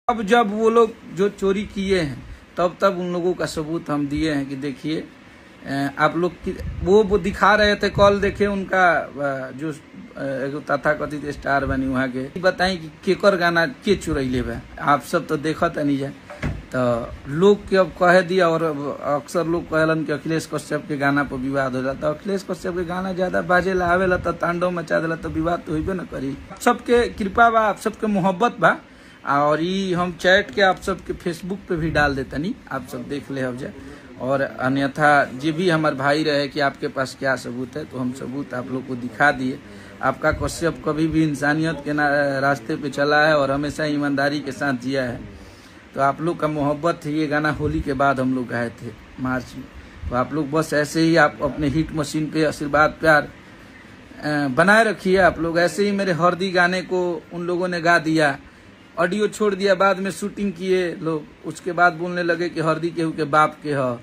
अब जब वो लोग जो चोरी किए हैं तब उन लोगों का सबूत हम दिए हैं कि देखिए आप लोग वो दिखा रहे थे। कॉल देखे उनका जो तथाकथित स्टार बनी वहाँ के बताएं कि केकर गाना के चुरैले बा। आप सब तो देखत नहीं जाए तो लोग के अब कह दिया। और अक्सर लोग कहलन कि अखिलेश कश्यप के गाना पर विवाद हो जाता। अखिलेश कश्यप के गाना ज्यादा बाजे ला आवेला तो तांडव मचा देला तो विवाद तो होबे न करी। सबके कृपा बा, आप सबके मोहब्बत बा। और ये हम चैट के आप सबके फेसबुक पे भी डाल देता नहीं, आप सब देख ले हो जाए। और अन्यथा जो भी हमारे भाई रहे कि आपके पास क्या सबूत है तो हम सबूत आप लोग को दिखा दिए। आपका कश्यप कभी भी इंसानियत के रास्ते पे चला है और हमेशा ईमानदारी के साथ जिया है। तो आप लोग का मोहब्बत है। ये गाना होली के बाद हम लोग गाए थे मार्च में। तो आप लोग बस ऐसे ही आप अपने हिट मशीन पे आशीर्वाद प्यार बनाए रखिए। आप लोग ऐसे ही मेरे हरदी गाने को उन लोगों ने गा दिया, ऑडियो छोड़ दिया, बाद में शूटिंग किए लोग, उसके बाद बोलने लगे कि हरदी केहू के बाप के ह।